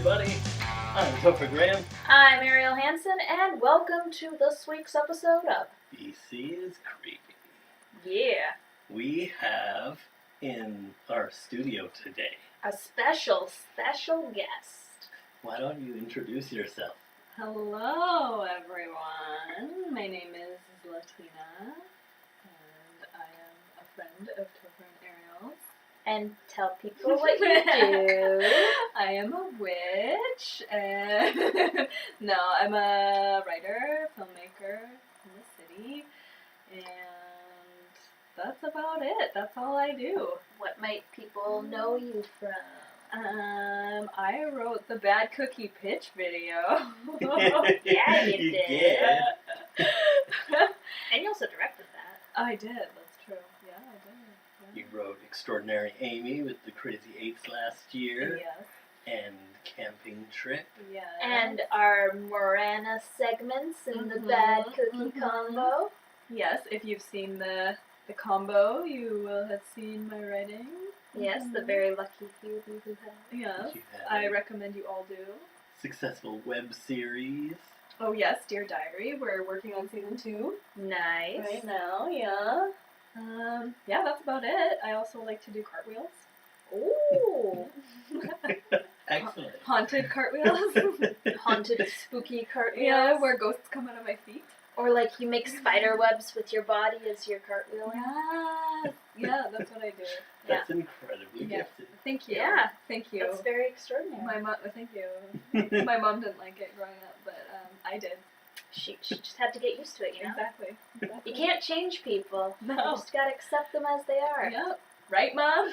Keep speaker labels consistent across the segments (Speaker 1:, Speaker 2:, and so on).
Speaker 1: everybody. I'm Topher Graham.
Speaker 2: I'm Ariel Hansen, and welcome to this week's episode of
Speaker 1: BC is Creepy.
Speaker 2: Yeah,
Speaker 1: We have in our studio today.
Speaker 2: a special guest.
Speaker 1: Why don't you introduce yourself?
Speaker 3: Hello, everyone. My name is Zlatina, and I am a friend of Topher and Ariel's.
Speaker 2: And tell people what you do.
Speaker 3: I am a witch, and no, I'm a writer, filmmaker in the city, and that's about it. That's all I do.
Speaker 2: What might people know you from?
Speaker 3: I wrote the Bad Cookie pitch video.
Speaker 2: Yeah, you did.
Speaker 1: did.
Speaker 2: And you also directed that.
Speaker 3: I did. That's true. Yeah, I did. Yeah.
Speaker 1: You wrote Extraordinary Amy with the Crazy Eights last year.
Speaker 3: Yes.
Speaker 1: And Camping Trip.
Speaker 3: Yes.
Speaker 2: And our Morana segments in the Bad Cookie combo.
Speaker 3: Yes, if you've seen the combo, you will have seen my writing.
Speaker 2: Yes, the very lucky few of you who have.
Speaker 3: Yes,
Speaker 1: You had
Speaker 3: I
Speaker 1: a
Speaker 3: recommend you all do.
Speaker 1: successful web series.
Speaker 3: Oh yes, Dear Diary, we're working on season 2
Speaker 2: Nice.
Speaker 3: right now. Yeah. Yeah, that's about it. I also like to do cartwheels.
Speaker 2: Ooh.
Speaker 1: Excellent.
Speaker 3: Haunted cartwheels.
Speaker 2: Haunted, spooky cartwheels.
Speaker 3: Yeah, where ghosts come out of my feet.
Speaker 2: Or like you make spider webs with your body as your cartwheel.
Speaker 3: Yes. Yeah, that's what I do.
Speaker 1: That's incredibly
Speaker 3: Yeah.
Speaker 1: gifted.
Speaker 3: Thank you.
Speaker 2: Yeah.
Speaker 3: Thank you.
Speaker 2: That's very extraordinary.
Speaker 3: My mom. Thank you. My mom didn't like it growing up, but I did.
Speaker 2: She just had to get used to it, you know?
Speaker 3: Exactly.
Speaker 2: You can't change people.
Speaker 3: No.
Speaker 2: You just gotta accept them as they are.
Speaker 3: Yep. Right, Mom?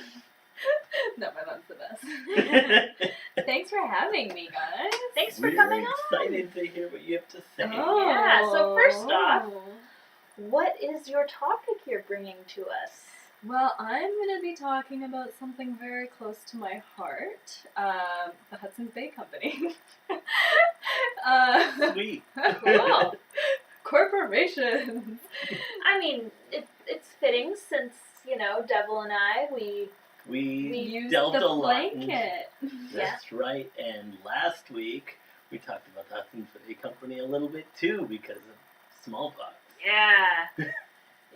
Speaker 3: No, my mom's the best. Thanks for having me, guys.
Speaker 2: Thanks for
Speaker 1: We're
Speaker 2: coming on.
Speaker 1: excited to hear what you have to say.
Speaker 2: Yeah, so first off- What is your topic you're bringing to us?
Speaker 3: Well, I'm going to be talking about something very close to my heart, the Hudson Bay Company.
Speaker 1: Sweet.
Speaker 2: Cool.
Speaker 3: Corporations.
Speaker 2: I mean, it's fitting since, you know, Devil and I, we
Speaker 1: We
Speaker 3: used
Speaker 1: delved
Speaker 3: the
Speaker 1: a lot.
Speaker 3: blanket.
Speaker 1: That's right. And last week we talked about the Hudson Bay Company a little bit too because of smallpox.
Speaker 2: Yeah.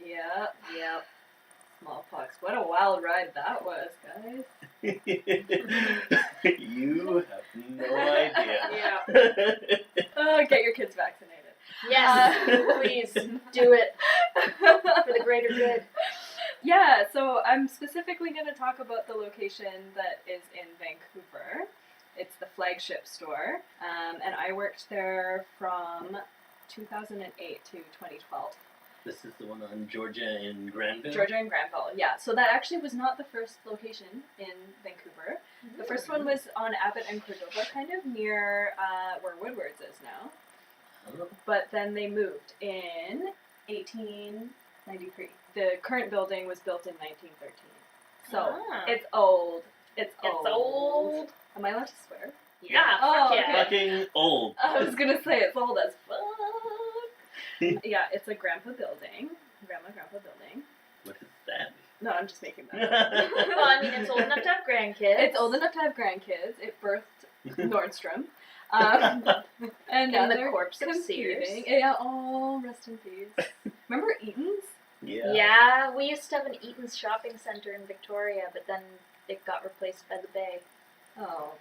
Speaker 3: Yep. Smallpox. What a wild ride that was, guys.
Speaker 1: You have no idea.
Speaker 2: Yeah.
Speaker 3: Oh, get your kids vaccinated.
Speaker 2: Yes, please do it for the greater good.
Speaker 3: Yeah, so I'm specifically going to talk about the location that is in Vancouver. It's the flagship store, and I worked there from 2008 to 2012.
Speaker 1: This is the one on Georgia and Granville.
Speaker 3: Georgia and Granville, yeah. So that actually was not the first location in Vancouver. The first one was on Abbott and Cordova, kind of near where Woodward's is now.
Speaker 1: Oh,
Speaker 3: But then they moved in 1893. The current building was built in 1913. So it's old. It's old. Am I allowed to swear?
Speaker 2: Yeah.
Speaker 3: Oh,
Speaker 2: fuck yeah.
Speaker 3: okay.
Speaker 1: fucking old.
Speaker 3: I was gonna say it's old as fuck. Yeah, it's a grandpa building. Grandpa building.
Speaker 1: What is that?
Speaker 3: No, I'm just making that up.
Speaker 2: Well, I mean, it's old enough to have grandkids.
Speaker 3: It's old enough to have grandkids. It birthed Nordstrom. And now
Speaker 2: And the
Speaker 3: they're
Speaker 2: corpse of
Speaker 3: competing.
Speaker 2: Sears.
Speaker 3: Yeah, oh, rest in peace. Remember Eaton's?
Speaker 1: Yeah.
Speaker 2: Yeah, we used to have an Eaton's shopping center in Victoria, but then it got replaced by the Bay.
Speaker 3: Oh.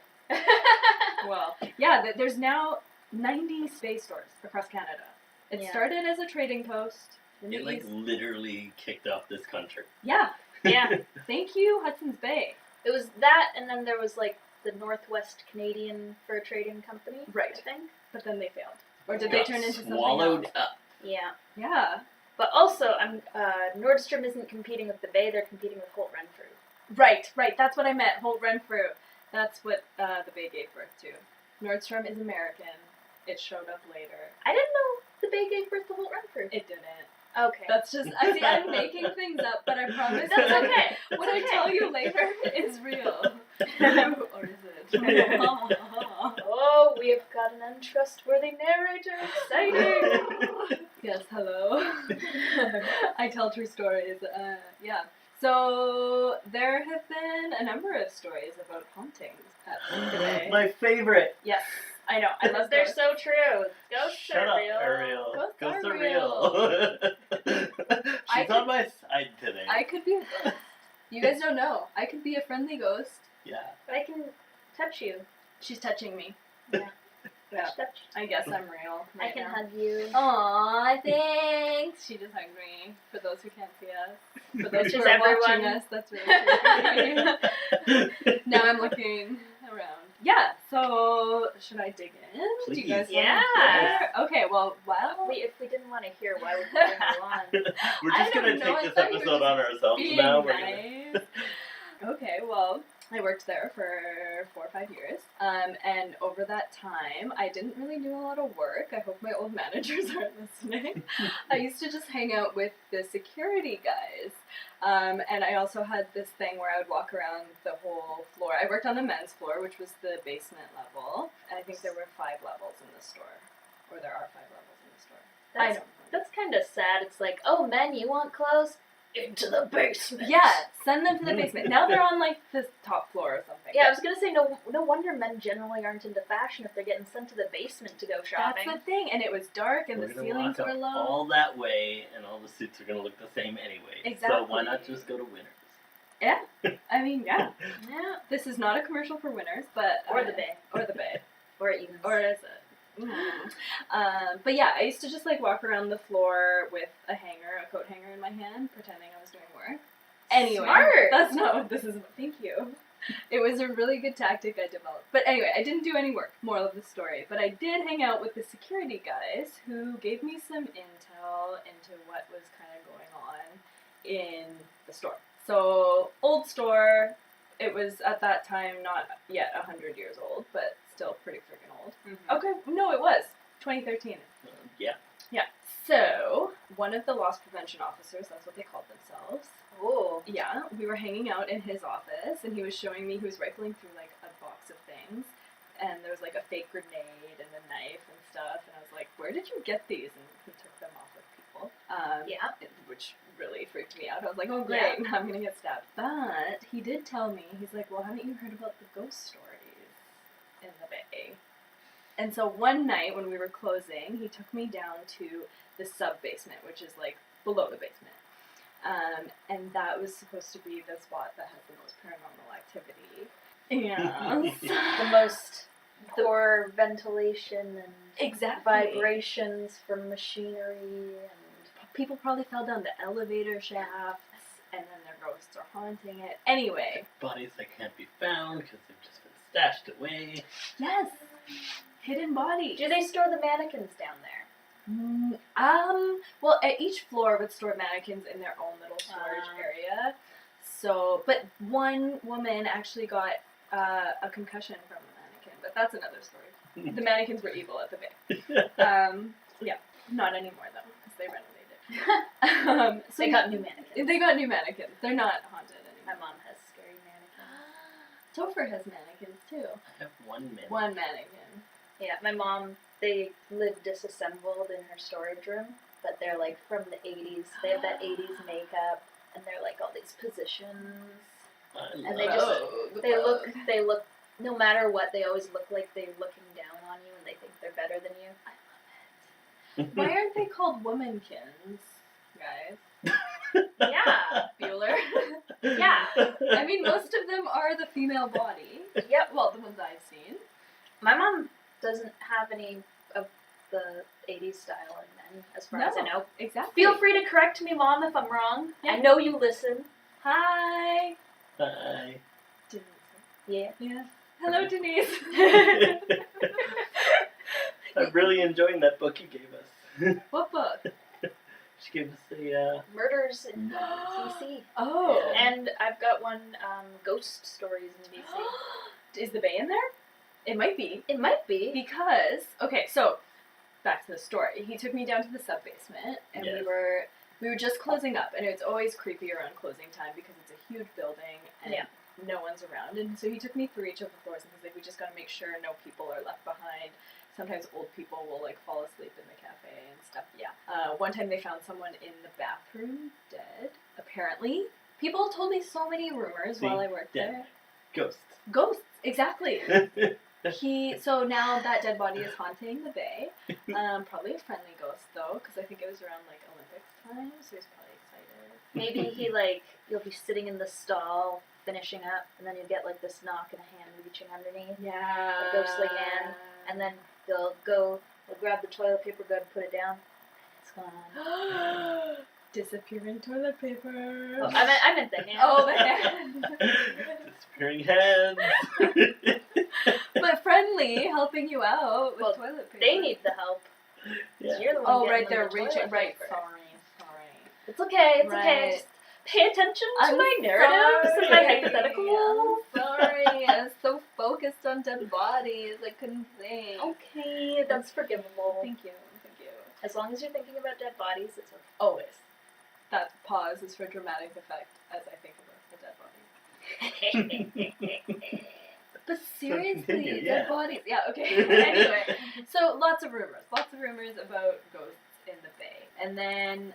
Speaker 3: Well, yeah, there's now 90 space stores across Canada. It
Speaker 2: Yeah.
Speaker 3: started as a trading post. in the
Speaker 1: It like
Speaker 3: east.
Speaker 1: literally kicked off this country.
Speaker 3: Yeah,
Speaker 2: Yeah,
Speaker 3: thank you, Hudson's Bay.
Speaker 2: it was that, and then there was like the Northwest Canadian Fur Trading Company,
Speaker 3: Right.
Speaker 2: I think.
Speaker 3: But then they failed. Or did
Speaker 1: Got
Speaker 3: they turn into something
Speaker 1: swallowed
Speaker 3: else?
Speaker 1: up.
Speaker 2: Yeah,
Speaker 3: Yeah.
Speaker 2: but also, Nordstrom isn't competing with the Bay; they're competing with Holt Renfrew.
Speaker 3: Right. That's what I meant. Holt Renfrew. That's what the Bay gave birth to. Nordstrom is American. It showed up later.
Speaker 2: I didn't know the Bay gave birth to Holt Renfrew.
Speaker 3: It didn't.
Speaker 2: Okay,
Speaker 3: That's just, I'm making things up, but I promise
Speaker 2: that's
Speaker 3: that
Speaker 2: okay.
Speaker 3: what I
Speaker 2: It's
Speaker 3: tell
Speaker 2: okay.
Speaker 3: you later is real. Or is it?
Speaker 2: Oh, we have got an untrustworthy narrator. Exciting!
Speaker 3: Yes, hello. I tell true stories. Yeah. So there have been a number of stories about hauntings at the Bay.
Speaker 1: My favorite.
Speaker 3: Yes, I know. I love
Speaker 2: They're
Speaker 3: those.
Speaker 2: so true. Ghosts
Speaker 1: Shut
Speaker 2: are
Speaker 1: up,
Speaker 2: real.
Speaker 1: Ariel.
Speaker 3: Ghosts are
Speaker 1: are real. She's on my side today.
Speaker 3: I could be a ghost. You guys don't know. I could be a friendly ghost.
Speaker 1: Yeah.
Speaker 2: I can touch you.
Speaker 3: She's touching me.
Speaker 2: Yeah.
Speaker 3: Yeah.
Speaker 2: Touch.
Speaker 3: I guess I'm real.
Speaker 2: I
Speaker 3: Right
Speaker 2: can
Speaker 3: now.
Speaker 2: hug you.
Speaker 3: Aw, thanks. She just hugged me. For those who can't see us. For those
Speaker 2: Which
Speaker 3: who
Speaker 2: is
Speaker 3: are watching
Speaker 2: everyone.
Speaker 3: us, that's really cute. Now I'm looking around. Yeah, so should I dig in? Do you guys
Speaker 1: Please.
Speaker 3: want
Speaker 2: Yeah.
Speaker 3: to hear? Okay, well,
Speaker 2: If we didn't want to hear, why would we bring you on?
Speaker 1: We're
Speaker 3: I
Speaker 1: just
Speaker 3: don't
Speaker 1: gonna
Speaker 3: know, I
Speaker 1: take this
Speaker 3: thought you were
Speaker 1: episode
Speaker 3: just
Speaker 1: on ourselves
Speaker 3: being
Speaker 1: now.
Speaker 3: nice. Okay, well, I worked there for 4 or 5 years, and over that time, I didn't really do a lot of work. I hope my old managers aren't listening. I used to just hang out with the security guys, and I also had this thing where I would walk around the whole floor. I worked on the men's floor, which was the basement level, and I think there were 5 levels in the store, or there are 5 levels in the store. I don't know.
Speaker 2: That's kind of sad. It's like, oh, men, you want clothes? Into the basement.
Speaker 3: Yeah, send them to the basement. Now they're on like the top floor or something.
Speaker 2: Yeah, I was gonna say no wonder men generally aren't into fashion if they're getting sent to the basement to go shopping.
Speaker 3: That's the thing, and it was dark and
Speaker 1: We're
Speaker 3: the
Speaker 1: gonna
Speaker 3: ceilings
Speaker 1: walk
Speaker 3: were
Speaker 1: up
Speaker 3: low.
Speaker 1: all that way, and all the suits are gonna look the same anyway.
Speaker 3: Exactly.
Speaker 1: So why not just go to Winners?
Speaker 3: Yeah, I mean, yeah.
Speaker 2: Yeah.
Speaker 3: This is not a commercial for Winners, but
Speaker 2: Or the Bay.
Speaker 3: or the Bay,
Speaker 2: Or even.
Speaker 3: or is it? But yeah, I used to just like walk around the floor with a coat hanger in my hand, pretending I was doing work. Anyway,
Speaker 2: Smart.
Speaker 3: that's not what this is about. Thank you. It was a really good tactic I developed. But anyway, I didn't do any work, moral of the story. But I did hang out with the security guys who gave me some intel into what was kind of going on in the store. So, old store, it was at that time not yet 100 years old, but still pretty freaking old.
Speaker 2: Mhm.
Speaker 3: Okay, no, it was 2013.
Speaker 1: Yeah.
Speaker 3: Yeah. So, one of the loss prevention officers, that's what they called themselves.
Speaker 2: Oh.
Speaker 3: Yeah, we were hanging out in his office, and he was showing me, he was rifling through like a box of things, and there was like a fake grenade and a knife and stuff, and I was like, where did you get these? And he took them off of people.
Speaker 2: Yeah.
Speaker 3: Which really freaked me out. I was like, oh great, now I'm gonna get stabbed. But he did tell me, he's like, well, haven't you heard about the ghost stories in the Bay? And so one night when we were closing, he took me down to the sub-basement, which is like below the basement. And that was supposed to be the spot that has the most paranormal activity. Yeah.
Speaker 2: The most poor ventilation and
Speaker 3: Exactly.
Speaker 2: vibrations from machinery and
Speaker 3: People probably fell down the elevator shafts, and then their ghosts are haunting it. Anyway.
Speaker 1: Bodies that can't be found because they've just been stashed away.
Speaker 3: Yes. Hidden bodies.
Speaker 2: do they store the mannequins down there?
Speaker 3: Well, at each floor would store mannequins in their own little storage area. So, but one woman actually got a concussion from a mannequin, but that's another story. The mannequins were evil at the Bay. Yeah, not anymore though, because they renovated. So
Speaker 2: They got new mannequins.
Speaker 3: They got new mannequins. They're not haunted
Speaker 2: My
Speaker 3: anymore.
Speaker 2: mom has scary mannequins.
Speaker 3: Topher has mannequins too.
Speaker 1: I have 1 minute.
Speaker 3: One mannequin.
Speaker 2: Yeah, my mom, they live disassembled in her storage room, but they're like from the 80s. They have that 80s makeup, and they're like all these positions. And they just- They look, no matter what, they always look like they're looking down on you and they think they're better than you.
Speaker 3: Why aren't they called womankins, guys?
Speaker 2: Yeah.
Speaker 3: Bueller.
Speaker 2: Yeah.
Speaker 3: I mean, most of them are the female body.
Speaker 2: Yep.
Speaker 3: Well, the ones I've seen.
Speaker 2: My mom doesn't have any of the 80s style in men, as far as I know.
Speaker 3: Exactly.
Speaker 2: Feel free to correct me, Mom, if I'm wrong.
Speaker 3: Yeah.
Speaker 2: I know you listen.
Speaker 3: Hi.
Speaker 1: Hi.
Speaker 3: Denise.
Speaker 2: Yeah.
Speaker 3: Yeah. Hello, Denise.
Speaker 1: I'm really enjoying that book you gave us.
Speaker 3: What book?
Speaker 1: She gave us a,
Speaker 2: Murders in BC.
Speaker 3: Oh.
Speaker 2: And I've got one, ghost stories in BC.
Speaker 3: Is the Bay in there? It might be.
Speaker 2: It might be.
Speaker 3: Because, okay, so, back to the story. He took me down to the sub-basement, and
Speaker 1: Yes.
Speaker 3: we were just closing up, and it's always creepy around closing time because it's a huge building, and
Speaker 2: Yeah.
Speaker 3: no one's around. And so he took me through each of the floors, and he's like, we just gotta make sure no people are left behind. Sometimes old people will, like, fall asleep in the cafe and stuff. Yeah. One time they found someone in the bathroom dead, apparently. People told me so many rumors while I worked there.
Speaker 1: Ghosts.
Speaker 3: Ghosts, exactly. So now that dead body is haunting the bay. Probably a friendly ghost though, because I think it was around like Olympics time, so he's probably excited.
Speaker 2: Maybe you'll be sitting in the stall finishing up, and then you'll get like this knock and a hand reaching underneath.
Speaker 3: Yeah.
Speaker 2: A ghostly hand, and then they'll grab the toilet paper, go to put it down. It's gone.
Speaker 3: Disappearing toilet paper.
Speaker 2: Oh, I meant the hand.
Speaker 3: Oh, the hand.
Speaker 1: Disappearing hands.
Speaker 3: But friendly, helping you out with toilet paper.
Speaker 2: They need the help.
Speaker 1: Yeah.
Speaker 2: You're the one getting
Speaker 3: right,
Speaker 2: them
Speaker 3: they're
Speaker 2: the
Speaker 3: reaching.
Speaker 2: toilet
Speaker 3: Right,
Speaker 2: paper.
Speaker 3: sorry.
Speaker 2: It's okay. It's
Speaker 3: Right.
Speaker 2: okay. Just pay attention to
Speaker 3: I'm
Speaker 2: my narratives and my
Speaker 3: sorry.
Speaker 2: hypotheticals.
Speaker 3: I'm sorry, I was so focused on dead bodies, I couldn't think.
Speaker 2: Okay, that's forgivable.
Speaker 3: Thank you.
Speaker 2: As long as you're thinking about dead bodies, it's okay.
Speaker 3: Always. That pause is for dramatic effect as I think about the dead body. But seriously,
Speaker 1: continue,
Speaker 3: dead bodies. Yeah, okay. Anyway, so lots of rumors about ghosts in the bay. And then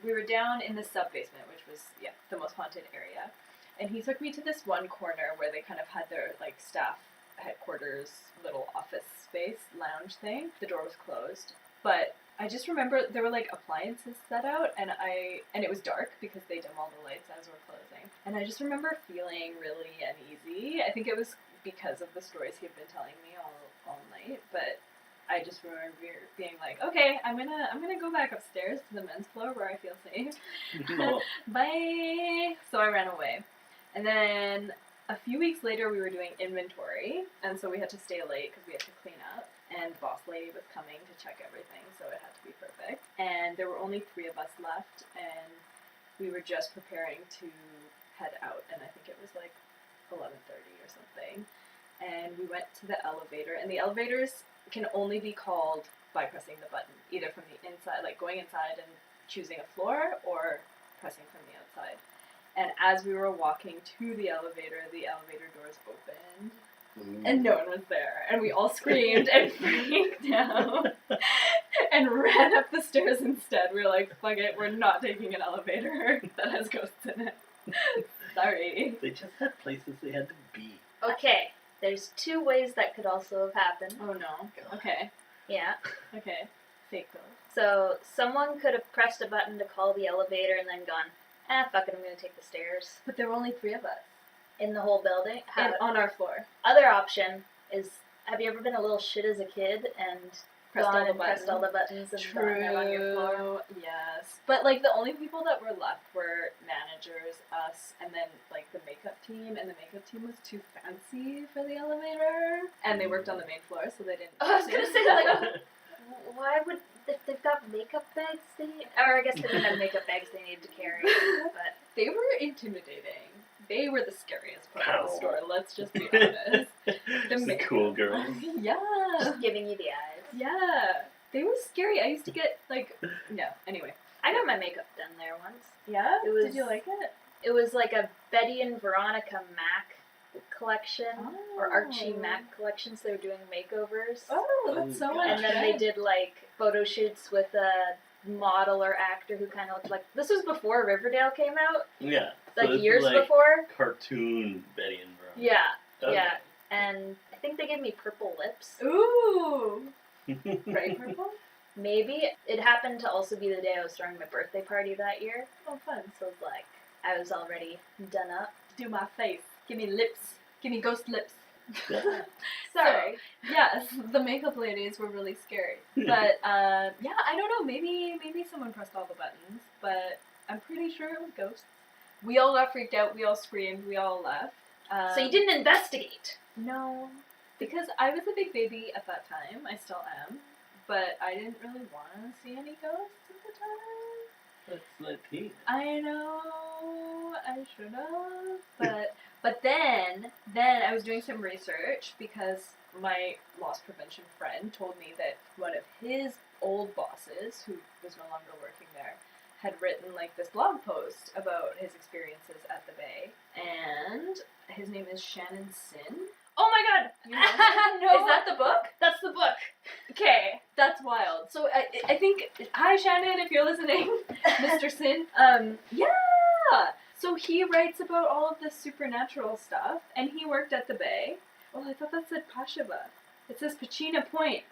Speaker 3: we were down in the sub-basement, which was, the most haunted area. And he took me to this one corner where they kind of had their, like, staff headquarters little office space, lounge thing. The door was closed. But I just remember there were like appliances set out, and it was dark because they dim all the lights as we're closing. And I just remember feeling really uneasy. I think it was because of the stories he had been telling me all night. But I just remember being like, okay, I'm gonna go back upstairs to the men's floor where I feel safe.
Speaker 1: No.
Speaker 3: Bye. So I ran away, and then a few weeks later we were doing inventory, and so we had to stay late because we had to clean up. And the boss lady was coming to check everything, so it had to be perfect. And there were only 3 of us left, and we were just preparing to head out, and I think it was like 11:30 or something. And we went to the elevator, and the elevators can only be called by pressing the button, either from the inside, like going inside and choosing a floor, or pressing from the outside. And as we were walking to the elevator doors opened. And no one was there. And we all screamed and freaked out and ran up the stairs instead. We were like, fuck it, we're not taking an elevator that has ghosts in it. Sorry.
Speaker 1: They just had places they had to be.
Speaker 2: Okay, there's 2 ways that could also have happened.
Speaker 3: Oh no. Okay.
Speaker 2: Yeah.
Speaker 3: Okay. Fake ghost.
Speaker 2: So someone could have pressed a button to call the elevator and then gone, fuck it, I'm gonna take the stairs.
Speaker 3: But there were only 3 of us.
Speaker 2: In the whole building.
Speaker 3: And on our floor.
Speaker 2: Other option is, have you ever been a little shit as a kid and pressed all the buttons and gone out on your floor?
Speaker 3: Yes. But like the only people that were left were managers, us, and then like the makeup team, and the makeup team was too fancy for the elevator. And they worked on the main floor, so they didn't.
Speaker 2: Oh, I was gonna say, like, why would, if they've got makeup bags or I guess they didn't have makeup bags they needed to carry, but
Speaker 3: they were intimidating. They were the scariest part of the
Speaker 1: Ow.
Speaker 3: store, let's just be honest.
Speaker 1: The cool girls.
Speaker 3: Yeah.
Speaker 2: just giving you the eyes.
Speaker 3: Yeah. They were scary. I used to get, like, anyway.
Speaker 2: I got my makeup done there once.
Speaker 3: Yeah?
Speaker 2: Did
Speaker 3: you like it?
Speaker 2: It was like a Betty and Veronica Mac collection, or Archie Mac collection, so they were doing makeovers.
Speaker 3: Oh, that's so much
Speaker 2: And then they did, like, photo shoots with a model or actor who kind of looked like, this was before Riverdale came out.
Speaker 1: Yeah.
Speaker 2: Like
Speaker 1: so
Speaker 2: years
Speaker 1: like
Speaker 2: before.
Speaker 1: Cartoon Betty and Veronica.
Speaker 2: Yeah,
Speaker 1: Okay.
Speaker 2: yeah. And I think they gave me purple lips.
Speaker 3: Ooh! Bright purple?
Speaker 2: Maybe. It happened to also be the day I was throwing my birthday party that year.
Speaker 3: Oh, fun.
Speaker 2: So it's like, I was already done up.
Speaker 3: Do my face. Give me lips. Give me ghost lips.
Speaker 2: Sorry.
Speaker 3: So, yes, the makeup ladies were really scary. But, I don't know, maybe someone pressed all the buttons, but I'm pretty sure it was ghosts. We all got freaked out, we all screamed, we all left.
Speaker 2: So you didn't investigate?
Speaker 3: No, because I was a big baby at that time, I still am, but I didn't really want to see any ghosts at the time.
Speaker 1: That's Latina.
Speaker 3: I know, I should have, but then I was doing some research because my loss prevention friend told me that one of his old bosses, who was no longer working there, had written like this blog post about his experiences at the Bay, and his name is Shannon Sin.
Speaker 2: Oh my god!
Speaker 3: You know
Speaker 2: No.
Speaker 3: Is that the book?
Speaker 2: That's the book.
Speaker 3: Okay, that's wild. So I think, hi Shannon, if you're listening, Mr. Sin. Yeah. So he writes about all of this supernatural stuff, and he worked at the Bay. Oh, I thought that said Pacheva. It says Pachena Point,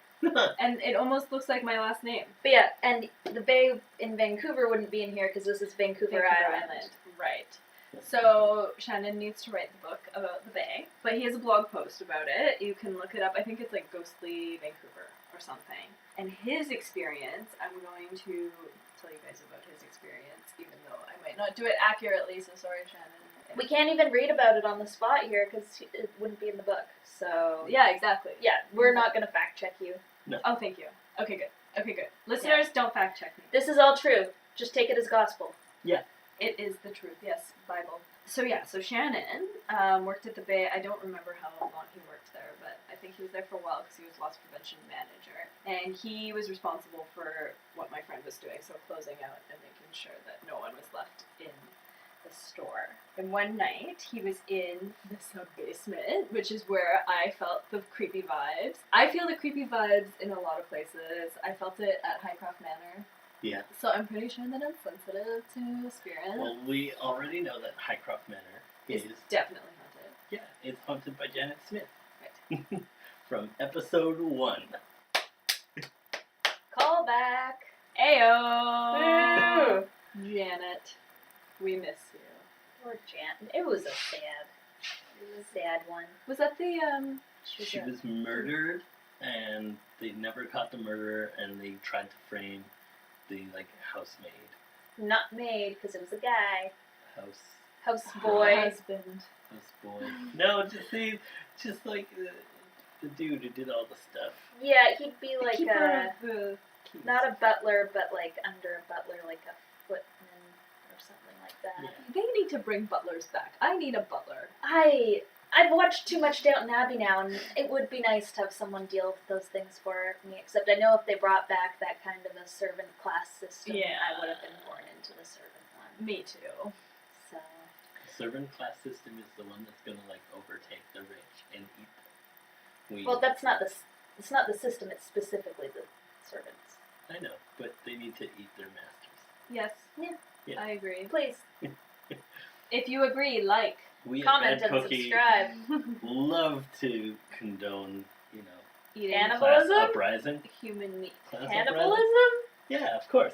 Speaker 3: and it almost looks like my last name.
Speaker 2: But yeah, and the Bay in Vancouver wouldn't be in here because this is Vancouver Island.
Speaker 3: Right. So Shannon needs to write the book about the Bay, but he has a blog post about it. You can look it up. I think it's like Ghostly Vancouver or something. And his experience, I'm going to tell you guys about his experience, even though I might not do it accurately, so sorry, Shannon.
Speaker 2: We can't even read about it on the spot here because it wouldn't be in the book. So
Speaker 3: Yeah, exactly.
Speaker 2: yeah, we're not going to fact check you.
Speaker 1: No.
Speaker 3: Oh, thank you. Okay, good. Listeners, don't fact check me.
Speaker 2: This is all true. Just take it as gospel.
Speaker 3: It is the truth, yes, Bible. So Shannon worked at the Bay. I don't remember how long he worked there, but I think he was there for a while because he was loss prevention manager. And he was responsible for what my friend was doing, so closing out and making sure that no one was left in the store. And one night, he was in the sub-basement, which is where I felt the creepy vibes. I feel the creepy vibes in a lot of places. I felt it at Highcroft Manor.
Speaker 1: Yeah.
Speaker 3: So I'm pretty sure that I'm sensitive to spirits.
Speaker 1: Well, we already know that Highcroft Manor is
Speaker 3: definitely haunted.
Speaker 1: Yeah, it's haunted by Janet Smith.
Speaker 3: Right.
Speaker 1: From episode 1.
Speaker 2: Call back.
Speaker 3: Ayo! Janet, we miss you.
Speaker 2: Poor Jan. It was a sad one.
Speaker 3: Was that the
Speaker 1: She was murdered, and they never caught the murderer, and they tried to frame the housemaid,
Speaker 2: Not made because it was a guy.
Speaker 1: houseboy.
Speaker 3: husband?
Speaker 1: No, just like the dude who did all the stuff.
Speaker 2: Yeah, he'd be like
Speaker 3: Keeper of the keys.
Speaker 2: not a butler, but like under a butler, like a footman or something like that.
Speaker 1: Yeah.
Speaker 3: They need to bring butlers back. I need a butler.
Speaker 2: I've watched too much Downton Abbey now, and it would be nice to have someone deal with those things for me. Except I know if they brought back that kind of a servant class system,
Speaker 3: Yeah.
Speaker 2: I would have been born into the servant one.
Speaker 3: Me too.
Speaker 2: So
Speaker 1: The servant class system is the one that's gonna overtake the rich and eat them.
Speaker 2: well, that's not it's not the system. It's specifically the servants.
Speaker 1: I know, but they need to eat their masters.
Speaker 3: Yes.
Speaker 1: Yeah.
Speaker 3: I agree.
Speaker 2: Please
Speaker 3: If you agree, like.
Speaker 1: We
Speaker 2: comment
Speaker 1: at Bad
Speaker 2: and
Speaker 1: Cookie
Speaker 2: subscribe.
Speaker 1: love to condone,
Speaker 3: Eating
Speaker 2: Cannibalism?
Speaker 1: class uprising.
Speaker 3: human meat.
Speaker 1: Class
Speaker 2: Cannibalism?
Speaker 1: uprising? Yeah, of course.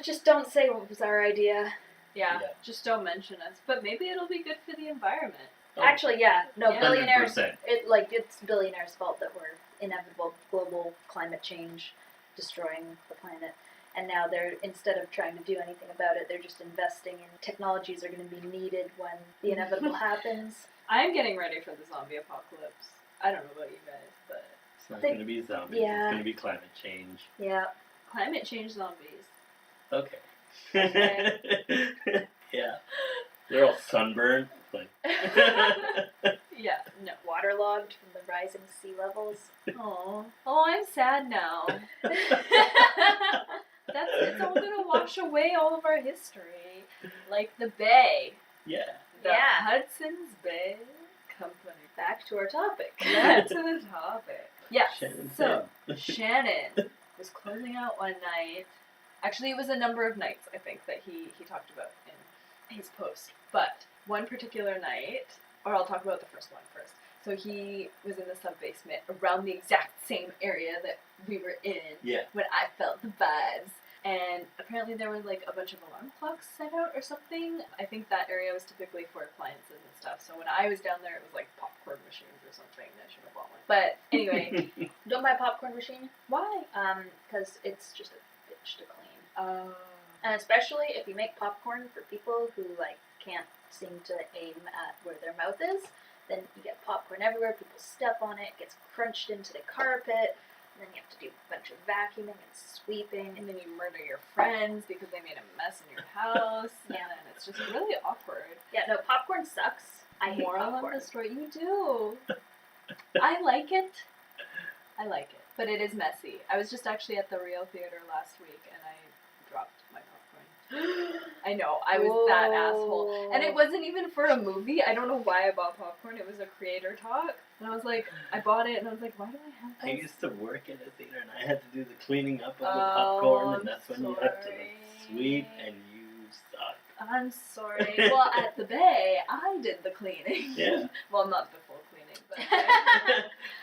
Speaker 2: Just don't say what was our idea.
Speaker 3: Yeah,
Speaker 1: Yeah.
Speaker 3: just don't mention us. But maybe it'll be good for the environment.
Speaker 1: Oh,
Speaker 2: Actually, yeah, no,
Speaker 3: Yeah.
Speaker 2: billionaires.
Speaker 1: 100%.
Speaker 2: It's billionaires' fault that we're inevitable global climate change destroying the planet. And now they're, instead of trying to do anything about it, they're just investing in technologies that are going to be needed when the inevitable happens.
Speaker 3: I'm getting ready for the zombie apocalypse. I don't know about you guys, but
Speaker 1: It's not
Speaker 2: They-
Speaker 1: going to be zombies.
Speaker 2: yeah.
Speaker 1: It's going to be climate change.
Speaker 2: Yeah.
Speaker 3: climate change zombies.
Speaker 1: Okay.
Speaker 3: Okay.
Speaker 1: Yeah. They're all sunburned.
Speaker 3: Yeah, no.
Speaker 2: Waterlogged from the rising sea levels.
Speaker 3: Oh, I'm sad now. It's all gonna wash away all of our history, like the Bay,
Speaker 1: Yeah.
Speaker 3: the
Speaker 2: Yeah.
Speaker 3: Hudson's Bay Company.
Speaker 2: Back to our topic.
Speaker 3: Back to the topic. Yeah.
Speaker 1: Shannon
Speaker 3: So
Speaker 1: said.
Speaker 3: Shannon was closing out one night. Actually, it was a number of nights, I think, that he talked about in his post. But one particular night, or I'll talk about the first one first. So he was in the sub-basement around the exact same area that we were in
Speaker 1: Yeah.
Speaker 3: when I felt the vibes. And apparently there was like a bunch of alarm clocks set out or something. I think that area was typically for appliances and stuff. So when I was down there, it was like popcorn machines or something. I should have bought one. But anyway,
Speaker 2: Don't buy a popcorn machine.
Speaker 3: why?
Speaker 2: Because it's just a bitch to clean.
Speaker 3: And
Speaker 2: And especially if you make popcorn for people who can't seem to aim at where their mouth is, then you get popcorn everywhere. People step on it, gets crunched into the carpet, and then you have to do a bunch of vacuuming and sweeping.
Speaker 3: then you murder your friends because they made a mess in your house.
Speaker 2: Yeah.
Speaker 3: And it's just really awkward.
Speaker 2: Yeah, no, popcorn sucks. I hate
Speaker 3: Moral
Speaker 2: popcorn.
Speaker 3: of the story, you do. I like it. But it is messy. I was just actually at the Rio Theater last week and I dropped my popcorn. I know, I was that asshole. And it wasn't even for a movie. I don't know why I bought popcorn. It was a creator talk. And I was like, I bought it and I was like, why do I have
Speaker 1: I
Speaker 3: this?
Speaker 1: used to work at a theater and I had to do the cleaning up of the
Speaker 3: Oh,
Speaker 1: popcorn,
Speaker 3: I'm
Speaker 1: and that's when you have to
Speaker 3: sorry.
Speaker 1: sweep, and you suck.
Speaker 3: I'm sorry. Well, at the Bay, I did the cleaning.
Speaker 1: Yeah.
Speaker 3: Well, not the full cleaning, but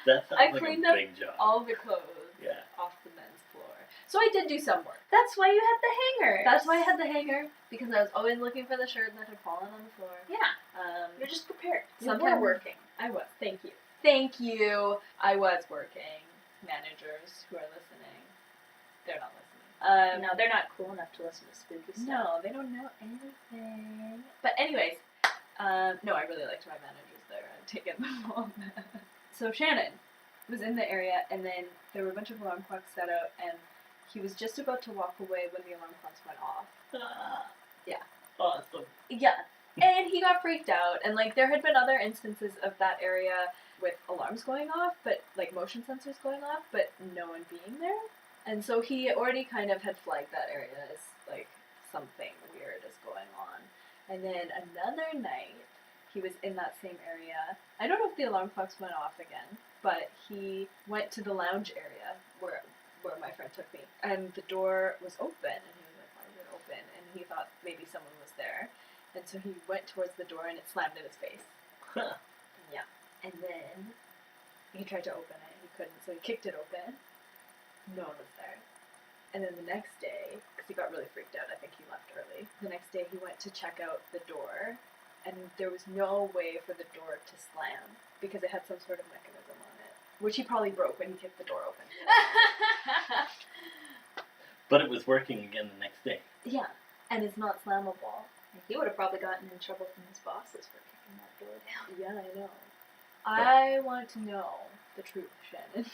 Speaker 1: That sounds
Speaker 3: I
Speaker 1: like
Speaker 3: cleaned
Speaker 1: a
Speaker 3: up
Speaker 1: big job.
Speaker 3: all the clothes off the men's floor. So I did do some work.
Speaker 2: That's why you had the hanger.
Speaker 3: That's why I had the hanger, because I was always looking for the shirt that had fallen on the floor.
Speaker 2: Yeah. You're just prepared. You
Speaker 3: Sometimes
Speaker 2: were working.
Speaker 3: I was. Thank you. Thank you. I was working. Managers who are listening, they're not listening.
Speaker 2: No, they're not cool enough to listen to spooky stuff.
Speaker 3: No, they don't know anything. But anyways, no, I really liked my managers there. I'd taken them all back. So Shannon was in the area, and then there were a bunch of alarm clocks set out, and he was just about to walk away when the alarm clocks went off. Yeah.
Speaker 1: Awesome.
Speaker 3: Yeah. And he got freaked out, and like there had been other instances of that area with alarms going off, but like motion sensors going off, but no one being there. And so he already kind of had flagged that area as like something weird is going on. And then another night, he was in that same area. I don't know if the alarm clocks went off again, but he went to the lounge area where my friend took me, and the door was open, and he was like, "Why is it open?" And he thought maybe someone was there, and so he went towards the door, and it slammed in his face. Yeah. And then he tried to open it, he couldn't, so he kicked it open. No one was there. And then the next day, because he got really freaked out, I think he left early. The next day he went to check out the door, and there was no way for the door to slam, because it had some sort of mechanism on it, which he probably broke when he kicked the door open.
Speaker 1: But it was working again the next day.
Speaker 3: Yeah, and it's not slammable.
Speaker 2: He would have probably gotten in trouble from his bosses for kicking that door down.
Speaker 3: Yeah, I know. I want to know the truth, Shannon.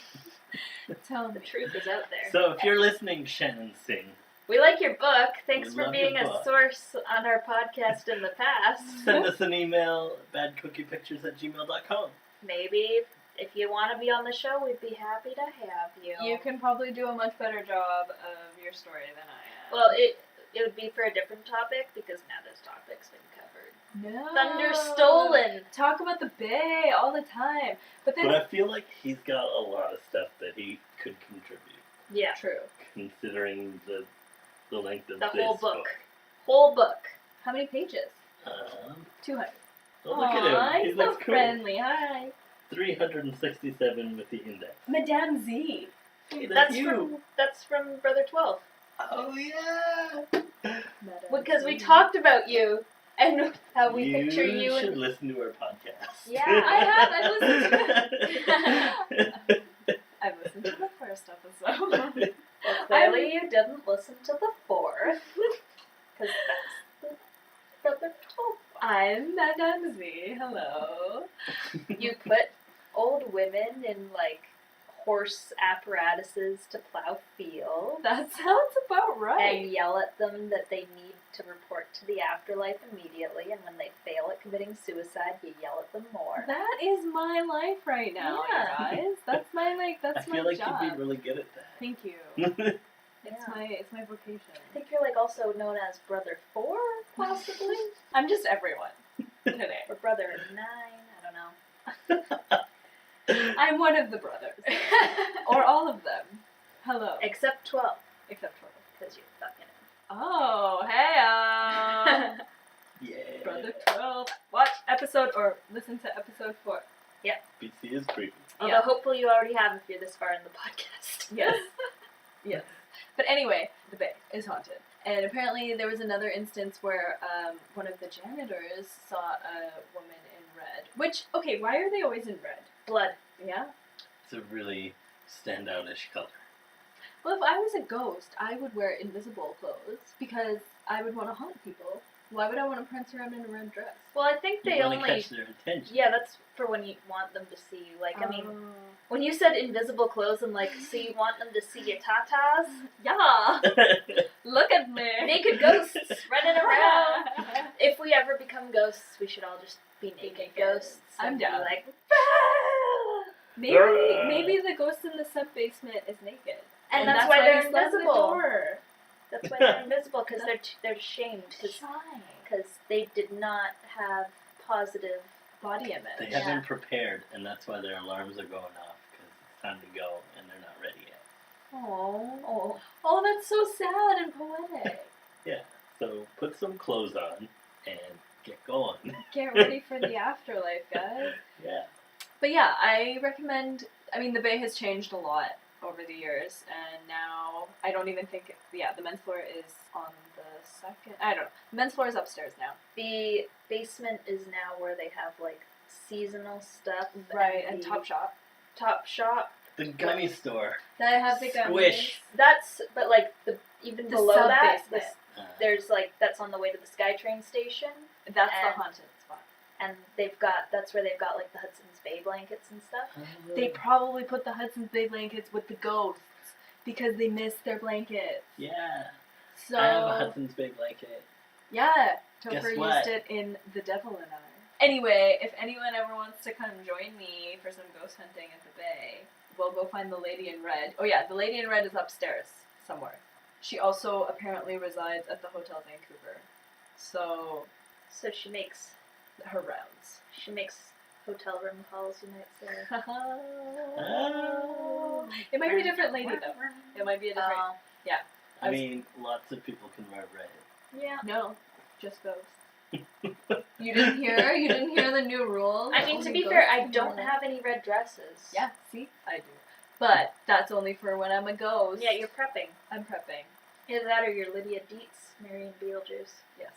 Speaker 3: Tell me.
Speaker 2: The truth is out there.
Speaker 1: So if you're listening, Shannon Singh,
Speaker 2: We like your book. Thanks
Speaker 1: We
Speaker 2: for
Speaker 1: love
Speaker 2: being
Speaker 1: your
Speaker 2: a
Speaker 1: book.
Speaker 2: source on our podcast in the past.
Speaker 1: send us an email, badcookiepictures@gmail.com.
Speaker 2: Maybe if you want to be on the show, we'd be happy to have you.
Speaker 3: You can probably do a much better job of your story than I am.
Speaker 2: Well, it would be for a different topic, because now this topic's been covered.
Speaker 3: no.
Speaker 2: Thunder stolen.
Speaker 3: Talk about the Bay all the time. But then...
Speaker 1: But I feel like he's got a lot of stuff that he could contribute,
Speaker 2: Yeah.
Speaker 3: True.
Speaker 1: considering the length of
Speaker 2: The
Speaker 1: this
Speaker 2: whole book. Whole book.
Speaker 3: How many pages? 200.
Speaker 1: Oh, look at him. He
Speaker 3: He's so
Speaker 1: looks cool.
Speaker 3: friendly. Hi.
Speaker 1: 367 with the index.
Speaker 3: Madame Z.
Speaker 1: Hey,
Speaker 2: That's
Speaker 1: you.
Speaker 2: from Brother 12.
Speaker 1: Oh, yeah.
Speaker 3: Madame
Speaker 2: Because
Speaker 3: Z.
Speaker 2: we talked about you and how we
Speaker 1: you
Speaker 2: picture you.
Speaker 1: should
Speaker 2: And
Speaker 1: listen to our podcast.
Speaker 2: Yeah, I have.
Speaker 3: I've listened to the first episode.
Speaker 2: Well, clearly you didn't listen to the fourth. Because that's the Brother 12.
Speaker 3: I'm Madame Z. Hello.
Speaker 2: You put old women in, like, horse apparatuses to plow fields.
Speaker 3: That sounds about right.
Speaker 2: And yell at them that they need to report to the afterlife immediately, and when they fail at committing suicide, you yell at them more.
Speaker 3: That is my life right now,
Speaker 2: Yeah.
Speaker 3: you guys. That's my
Speaker 1: I
Speaker 3: that's my
Speaker 1: feel like
Speaker 3: job.
Speaker 1: you'd be really good at that.
Speaker 3: Thank you. It's
Speaker 2: Yeah.
Speaker 3: my vocation.
Speaker 2: I think you're, like, also known as Brother 4, possibly?
Speaker 3: I'm just everyone today.
Speaker 2: Or Brother 9, I don't know.
Speaker 3: I'm one of the brothers, or all of them. Hello,
Speaker 2: Except 12,
Speaker 3: except 12.
Speaker 2: because you're fucking
Speaker 3: Oh, hey,
Speaker 1: Yeah.
Speaker 3: Brother 12. Watch episode or listen to episode 4.
Speaker 1: BC is creepy.
Speaker 2: Although
Speaker 3: Yeah.
Speaker 2: hopefully you already have if you're this far in the podcast.
Speaker 3: Yes. Yes. But anyway, the Bay is haunted. And apparently there was another instance where one of the janitors saw a woman in red. Which, okay, why are they always in red?
Speaker 2: Blood.
Speaker 3: Yeah?
Speaker 1: It's a really standout-ish color.
Speaker 3: Well, if I was a ghost, I would wear invisible clothes because I would want to haunt people. Why would I want to prance around in a red dress?
Speaker 2: Well, I think
Speaker 1: You
Speaker 2: they
Speaker 1: want to
Speaker 2: only...
Speaker 1: catch their attention.
Speaker 2: Yeah, that's for when you want them to see you. Like, I mean,
Speaker 3: Oh.
Speaker 2: when you said invisible clothes, I'm like, so you want them to see your tatas?
Speaker 3: Yeah! Look at me!
Speaker 2: Naked ghosts running around. If we ever become ghosts, we should all just be naked ghosts.
Speaker 3: I'm
Speaker 2: and
Speaker 3: down.
Speaker 2: Be like,
Speaker 3: Maybe the ghost in the sub-basement is naked.
Speaker 2: and that's why they're
Speaker 3: he slams the
Speaker 2: invisible.
Speaker 3: door.
Speaker 2: That's why they're invisible, because they're shamed,
Speaker 3: Shy.
Speaker 2: because they did not have positive.
Speaker 3: Body
Speaker 1: They
Speaker 3: image.
Speaker 2: Yeah.
Speaker 1: haven't prepared, and that's why their alarms are going off, because it's time to go, and they're not ready yet.
Speaker 3: Oh, that's so sad and poetic.
Speaker 1: Yeah. So put some clothes on and get going.
Speaker 3: Get ready for the afterlife, guys.
Speaker 1: Yeah.
Speaker 3: But yeah, I recommend. I mean, the Bay has changed a lot over the years, and now I don't even think. The men's floor is on the second. I don't know. The men's floor is upstairs now.
Speaker 2: The basement is now where they have like seasonal stuff.
Speaker 3: Right, and
Speaker 2: the
Speaker 3: Top Shop.
Speaker 2: Top Shop.
Speaker 1: The gummy store.
Speaker 3: That have the
Speaker 1: Squish.
Speaker 2: That's but like even
Speaker 3: The
Speaker 2: below that,
Speaker 3: sub-basement.
Speaker 2: there's like that's on the way to the SkyTrain station,
Speaker 3: That's
Speaker 2: and-
Speaker 3: the haunted spot.
Speaker 2: and that's where they've got like the Hudson's Bay blankets and stuff.
Speaker 3: They probably put the Hudson's Bay blankets with the ghosts because they missed their blankets.
Speaker 1: Yeah.
Speaker 3: So
Speaker 1: I have a Hudson's Bay blanket.
Speaker 3: yeah,
Speaker 1: Guess
Speaker 3: Topher
Speaker 1: what?
Speaker 3: used it in The Devil and I. Anyway, if anyone ever wants to come join me for some ghost hunting at the Bay, we'll go find the Lady in Red. Oh yeah, the Lady in Red is upstairs somewhere. She also apparently resides at the Hotel Vancouver. So
Speaker 2: So she makes
Speaker 3: her rounds.
Speaker 2: hotel room calls, you might say.
Speaker 1: Oh.
Speaker 3: It might be a different lady though. It might be a different.
Speaker 1: I mean, lots of people can wear red.
Speaker 2: Yeah.
Speaker 3: No, just ghosts. You didn't hear? You didn't hear the new rules?
Speaker 2: I mean, to be fair, I don't have any red dresses.
Speaker 3: Yeah, see? I do. But that's only for when I'm a ghost.
Speaker 2: Yeah, you're prepping.
Speaker 3: I'm prepping.
Speaker 2: Either that or you're Lydia Dietz, Marion Beetlejuice.
Speaker 3: Yes,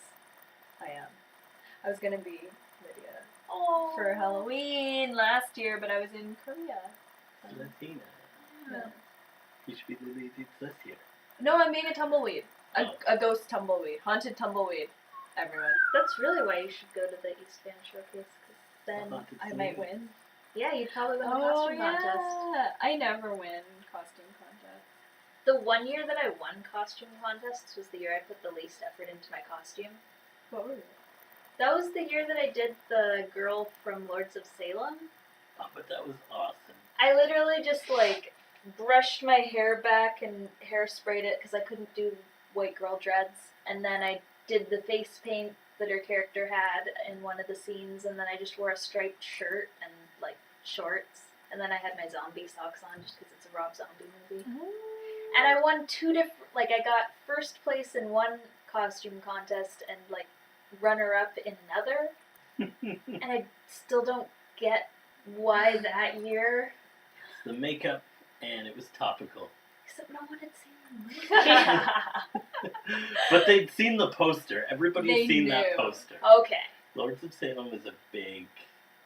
Speaker 3: I am. I was gonna be Lydia
Speaker 2: Oh.
Speaker 3: for Halloween last year, but I was in Korea.
Speaker 1: Zlatina.
Speaker 3: Yeah.
Speaker 1: You should be the lady this year.
Speaker 3: No, I'm being a tumbleweed.
Speaker 1: Oh.
Speaker 3: A ghost tumbleweed. Haunted tumbleweed. Everyone.
Speaker 2: That's really why you should go to the East Van showcase, because then,
Speaker 1: Haunted
Speaker 3: I might
Speaker 1: City.
Speaker 3: win.
Speaker 2: yeah, you'd probably win the
Speaker 3: Oh,
Speaker 2: costume contest.
Speaker 3: I never win costume contests.
Speaker 2: The one year that I won costume contests was the year I put the least effort into my costume.
Speaker 3: What were you?
Speaker 2: That was the year that I did the girl from Lords of Salem.
Speaker 1: Oh, but that was awesome.
Speaker 2: I literally just like brushed my hair back and hairsprayed it because I couldn't do white girl dreads, and then I did the face paint that her character had in one of the scenes, and then I just wore a striped shirt and like shorts, and then I had my zombie socks on just because it's a Rob Zombie movie. And I won two different, like I got first place in one costume contest and like runner up in another, and I still don't get why that year.
Speaker 1: The makeup, and it was topical.
Speaker 2: Except no one had seen the movie.
Speaker 1: But they'd seen the poster. Everybody's
Speaker 3: They
Speaker 1: seen that
Speaker 3: knew.
Speaker 1: poster.
Speaker 2: Okay.
Speaker 1: Lords of Salem is a big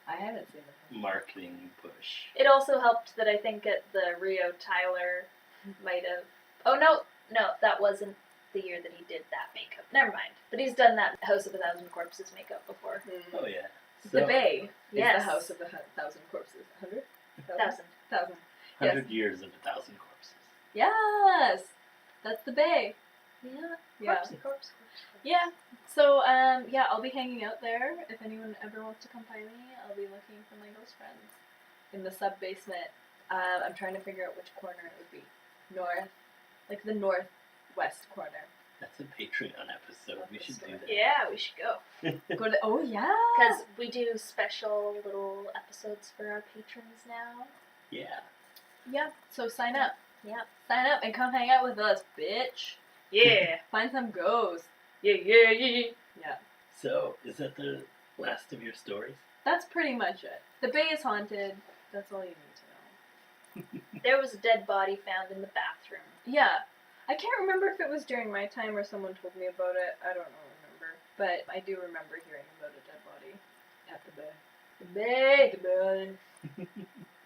Speaker 3: I haven't seen it.
Speaker 1: marketing push.
Speaker 2: It also helped that I think at the Rio Tyler might have. Oh no, that wasn't the year that he did that makeup. Never mind. But he's done that House of a Thousand Corpses makeup before.
Speaker 1: Oh yeah.
Speaker 3: The
Speaker 1: So,
Speaker 3: Bay is
Speaker 2: Yes.
Speaker 3: the house of the thousand corpses. 100?
Speaker 2: Thousand.
Speaker 1: 100 years of 1,000 corpses.
Speaker 3: Yes! That's the Bay.
Speaker 2: Yeah.
Speaker 3: Yeah.
Speaker 2: Corpse.
Speaker 3: Yeah. So, yeah, I'll be hanging out there. If anyone ever wants to come find me, I'll be looking for my ghost friends in the sub-basement. I'm trying to figure out which corner it would be. North. Like the northwest corner.
Speaker 1: That's a Patreon episode. We should do that.
Speaker 2: Yeah, we should go.
Speaker 3: Go to, oh, yeah!
Speaker 2: Because we do special little episodes for our patrons now.
Speaker 1: Yeah.
Speaker 3: Yeah, so sign up.
Speaker 2: Yeah.
Speaker 3: Sign up and come hang out with us, bitch.
Speaker 2: Yeah.
Speaker 3: Find some ghosts.
Speaker 2: Yeah.
Speaker 3: Yeah.
Speaker 1: So, is that the last of your stories?
Speaker 3: That's pretty much it. The Bay is haunted. That's all you need to know.
Speaker 2: There was a dead body found in the bathroom.
Speaker 3: Yeah. I can't remember if it was during my time or someone told me about it. I don't remember. But I do remember hearing about a dead body at the Bay.
Speaker 2: The Bay.
Speaker 3: The Bay.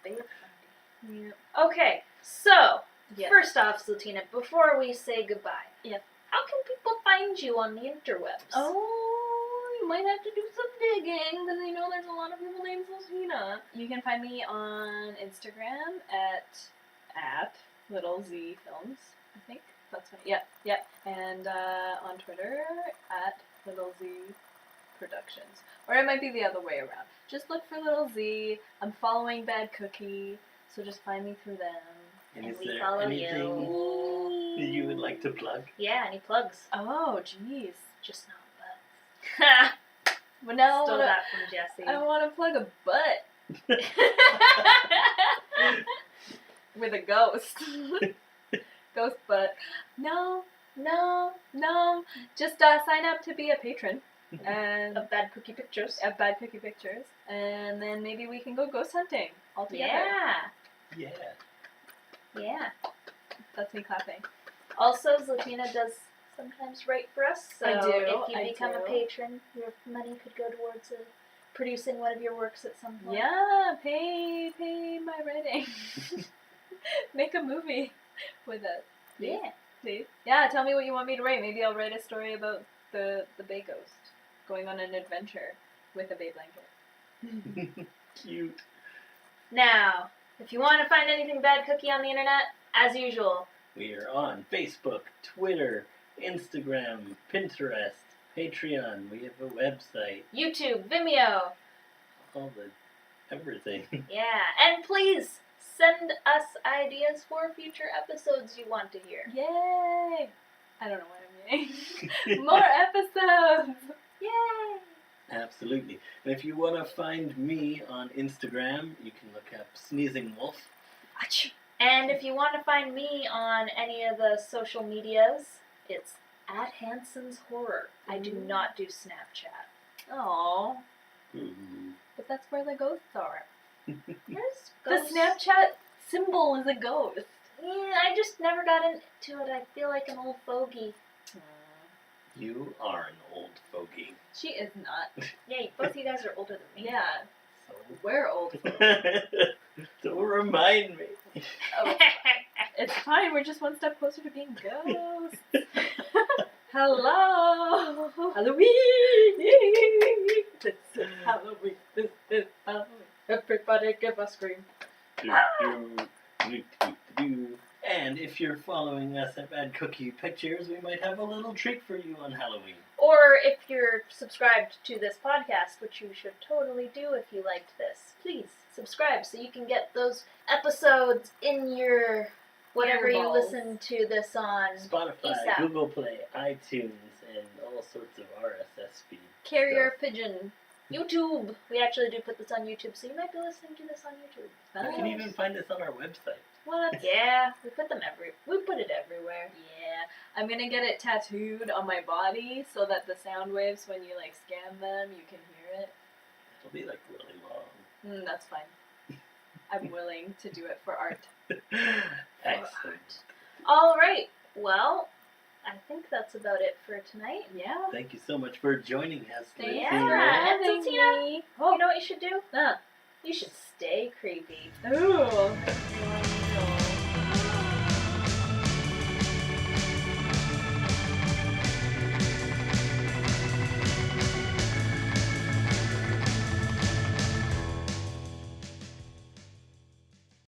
Speaker 2: Bay of Fundy.
Speaker 3: Yeah.
Speaker 2: Okay, so
Speaker 3: Yes.
Speaker 2: first off, Zlatina, before we say goodbye,
Speaker 3: Yes.
Speaker 2: how can people find you on the interwebs?
Speaker 3: Oh, you might have to do some digging because I know there's a lot of people named Zlatina. You can find me on Instagram at Little Z Films. I think that's right. Yep. And on Twitter at Little Z Productions, or it might be the other way around. Just look for Little Z. I'm following Bad Cookie, so just find me through them.
Speaker 1: And
Speaker 2: And
Speaker 1: is
Speaker 2: we
Speaker 1: there
Speaker 2: follow
Speaker 1: anything
Speaker 2: you.
Speaker 1: that you would like to plug?
Speaker 2: Yeah, any plugs?
Speaker 3: Oh, jeez.
Speaker 2: Just not butts.
Speaker 3: But now
Speaker 2: Stole
Speaker 3: I
Speaker 2: that from Jesse.
Speaker 3: want to plug a butt with a ghost. Ghost butt. No,
Speaker 2: No.
Speaker 3: No, just sign up to be a patron. And
Speaker 2: Of Bad Cookie Pictures.
Speaker 3: of Bad Cookie Pictures. And then maybe we can go ghost hunting all together.
Speaker 2: Yeah.
Speaker 1: Yeah.
Speaker 2: Yeah.
Speaker 3: That's me clapping.
Speaker 2: Also, Zlatina does sometimes write for us. So
Speaker 3: I do,
Speaker 2: if you
Speaker 3: I
Speaker 2: become
Speaker 3: do.
Speaker 2: a patron, your money could go towards producing one of your works at some point.
Speaker 3: Yeah, pay my writing. Make a movie with it. Please.
Speaker 2: Yeah.
Speaker 3: Please. Yeah, tell me what you want me to write. Maybe I'll write a story about the Bay Ghost going on an adventure with a Bay blanket.
Speaker 1: Cute.
Speaker 2: Now, if you want to find anything Bad Cookie on the internet, as usual,
Speaker 1: We are on Facebook, Twitter, Instagram, Pinterest, Patreon. We have a website.
Speaker 2: YouTube, Vimeo.
Speaker 1: All the everything.
Speaker 2: Yeah. And please send us ideas for future episodes you want to hear.
Speaker 3: Yay! I don't know what I'm yaying. More episodes!
Speaker 2: Yay!
Speaker 1: Absolutely. And if you want to find me on Instagram, you can look up Sneezing Wolf.
Speaker 3: Achoo.
Speaker 2: And if you want to find me on any of the social medias, it's at Hanson's Horror. I do not do Snapchat.
Speaker 3: Aww.
Speaker 1: Ooh.
Speaker 3: But that's where the ghosts are.
Speaker 2: There's
Speaker 3: The
Speaker 2: ghosts.
Speaker 3: Snapchat symbol is a ghost.
Speaker 2: Yeah, I just never got into it. I feel like an old fogey.
Speaker 1: You are an old fogey.
Speaker 3: She is not.
Speaker 2: Yeah, both you guys are older than me.
Speaker 3: Yeah,
Speaker 1: So
Speaker 3: we're old.
Speaker 1: don't remind me.
Speaker 3: Oh, it's fine. We're just one step closer to being ghosts. Hello, Halloween. This is Halloween. This is Halloween. Everybody, give a scream.
Speaker 1: And if you're following us at Bad Cookie Pictures, we might have a little treat for you on Halloween.
Speaker 2: Or if you're subscribed to this podcast, which you should totally do if you liked this, please subscribe so you can get those episodes in your whatever you
Speaker 3: Earballs.
Speaker 2: listen to this on.
Speaker 1: Spotify,
Speaker 2: ASAP.
Speaker 1: Google Play, iTunes, and all sorts of RSS feeds.
Speaker 2: Carrier Pigeon. YouTube. We actually do put this on YouTube, so you might be listening to this on YouTube.
Speaker 1: You can even find us on our website.
Speaker 2: What? Yeah, we put it everywhere.
Speaker 3: Yeah, I'm gonna get it tattooed on my body so that the sound waves, when you like scan them, you can hear it.
Speaker 1: It'll be like really long.
Speaker 3: That's fine. I'm willing to do it for art.
Speaker 1: Excellent.
Speaker 2: All right. Well, I think that's about it for tonight.
Speaker 3: Yeah.
Speaker 1: Thank you so much for joining us.
Speaker 3: Thank
Speaker 2: Yeah.
Speaker 3: you for
Speaker 2: And
Speaker 3: having
Speaker 2: Zlatina,
Speaker 3: me.
Speaker 2: You know what you should do?
Speaker 3: Ah.
Speaker 2: You should stay creepy.
Speaker 3: Ooh.